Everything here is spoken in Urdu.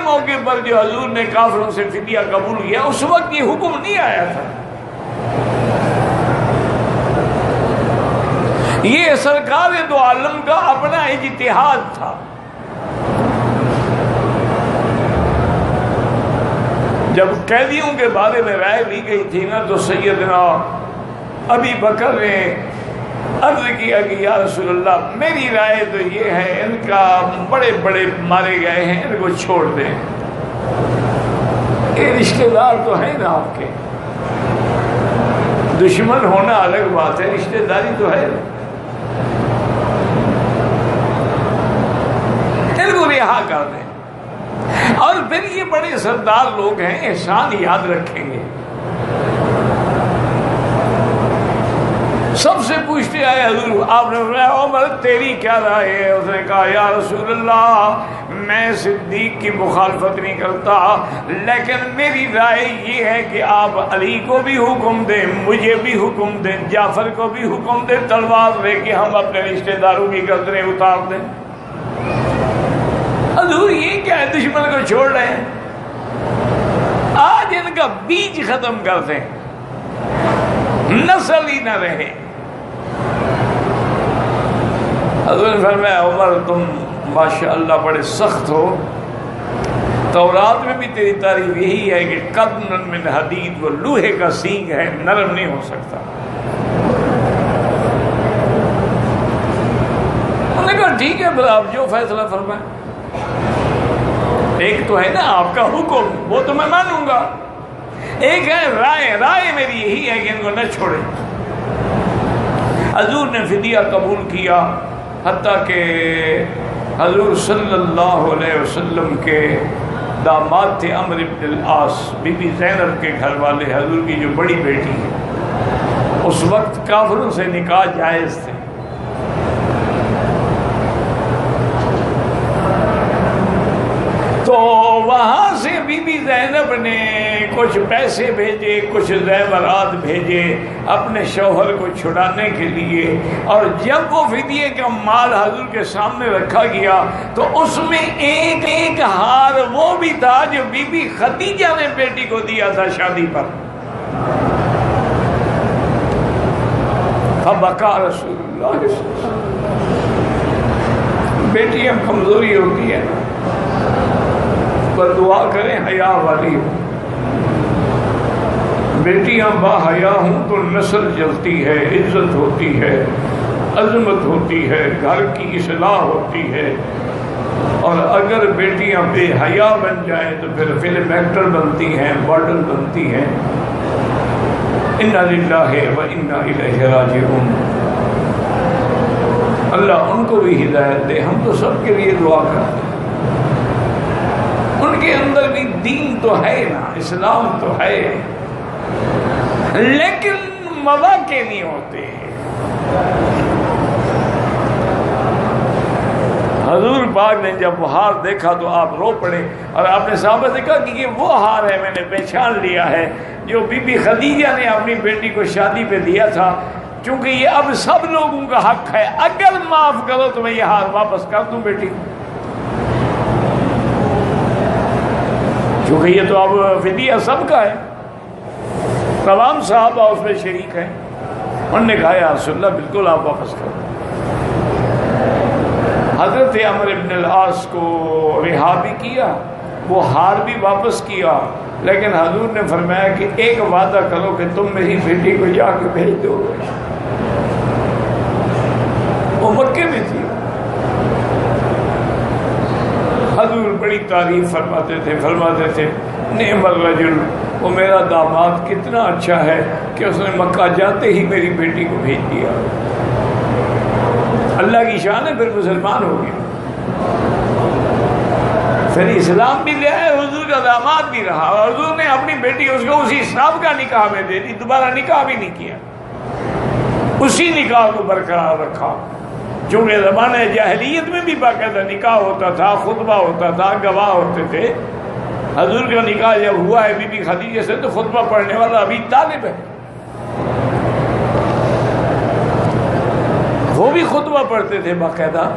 موقع پر جو حضور نے کافروں سے فدیہ قبول کیا اس وقت یہ حکم نہیں آیا تھا. یہ سرکار دو عالم کا اپنا اجتہاد تھا. جب قیدیوں کے بارے میں رائے لی گئی تھی نا تو سیدنا ابی بکر نے عرض کیا کہ یا رسول اللہ میری رائے تو یہ ہے ان کا بڑے بڑے مارے گئے ہیں ان کو چھوڑ دیں. یہ رشتہ دار تو ہیں نا آپ کے, دشمن ہونا الگ بات ہے, رشتہ داری تو ہے. ان کو رہا کر دیں. اور پھر یہ بڑے سردار لوگ ہیں, احسان یاد رکھیں گے. سب سے پوچھتے آئے حضور, آپ نے فرمایا عمر تیری کیا رائے ہے؟ اس نے کہا یا رسول اللہ میں صدیق کی مخالفت نہیں کرتا, لیکن میری رائے یہ ہے کہ آپ علی کو بھی حکم دیں, مجھے بھی حکم دیں, جعفر کو بھی حکم دیں, تلوار لے کے ہم اپنے رشتہ داروں کی گردنیں اتار دیں. حضور یہ کیا ہے, دشمن کو چھوڑ رہے ہیں, آج ان کا بیج ختم کر دیں, نسل ہی نہ رہے. حضور نے فرمایا عمر تم ماشاءاللہ بڑے سخت ہو, تورات میں بھی تیری تعریف یہی ہے کہ قدن من حدید, وہ لوہے کا سینگ ہے, نرم نہیں ہو سکتا. انہوں نے کہا ٹھیک ہے پھر آپ جو فیصلہ فرمائیں. ایک تو ہے نا آپ کا حکم, وہ تو میں مانوں گا, ایک ہے رائے. رائے میری یہی ہے کہ ان کو نہ چھوڑیں. حضور نے فدیہ قبول کیا, حتیٰ کہ حضور صلی اللہ علیہ وسلم کے داماد تھے عمرو بن العاص, بی بی زینب کے گھر والے, حضور کی جو بڑی بیٹی ہے. اس وقت کافروں سے نکاح جائز تھے. تو وہاں سے بی بی زینب نے کچھ پیسے بھیجے, کچھ زیورات بھیجے اپنے شوہر کو چھڑانے کے لیے. اور جب وہ فدیے کا مال حضور کے سامنے رکھا گیا تو اس میں ایک ایک ہار وہ بھی تھا جو بی بی خدیجہ نے بیٹی کو دیا تھا شادی پر. فبکا رسول اللہ صلی اللہ علیہ وسلم. بیٹیاں کمزوری ہوتی ہے پر دعا کریں حیا والی ہو. بیٹیاں با حیا ہوں تو نسل جلتی ہے, عزت ہوتی ہے, عظمت ہوتی ہے, گھر کی اصلاح ہوتی ہے. اور اگر بیٹیاں بے حیا بن جائیں تو پھر فلم ایکٹر بنتی ہیں, ماڈل بنتی ہیں. انا للہ و انا الیہ راجعون. اللہ ان کو بھی ہدایت دے. ہم تو سب کے لیے دعا کرتے ہیں. ان کے اندر بھی دین تو ہے نا, اسلام تو ہے, لیکن مواقع نہیں ہوتے. حضور پاک نے جب وہ ہار دیکھا تو آپ رو پڑے, اور آپ نے صحابہ سے کہا کہ یہ وہ ہار ہے, میں نے پہچان لیا ہے جو بی بی خدیجہ نے اپنی بیٹی کو شادی پہ دیا تھا. چونکہ یہ اب سب لوگوں کا حق ہے, اگر معاف کرو تو میں یہ ہار واپس کر دوں بیٹی. کیونکہ یہ تو اب فدیہ سب کا ہے, تمام صحابہ اس میں شریک ہیں. انہوں نے کہا یا رسول اللہ بالکل آپ واپس کر دیں. حضرت عمرو بن العاص کو رہا بھی کیا, وہ ہار بھی واپس کیا, لیکن حضور نے فرمایا کہ ایک وعدہ کرو کہ تم میری بیٹی کو جا کے بھیج دو گے. وہ مکے میں تھی. حضور بڑی تعریف فرماتے تھے نعم الرجل, وہ میرا داماد کتنا اچھا ہے کہ اس نے مکہ جاتے ہی میری بیٹی کو بھیج دیا. اللہ کی شان ہے, پھر مسلمان ہو گیا, پھر اسلام بھی لے آئے, حضور کا داماد بھی رہا, اور حضور نے اپنی بیٹی اس کو اسی صاحب کا نکاح میں دے دی, دوبارہ نکاح بھی نہیں کیا, اسی نکاح کو برقرار رکھا. چونکہ زمانہ جاہلیت میں بھی باقاعدہ نکاح ہوتا تھا, خطبہ ہوتا تھا, گواہ ہوتے تھے. حضور کا نکاح جب ہوا ہے بی بی خدیجہ سے تو خطبہ پڑھنے والا ابھی طالب ہے, وہ بھی خطبہ پڑھتے تھے باقاعدہ.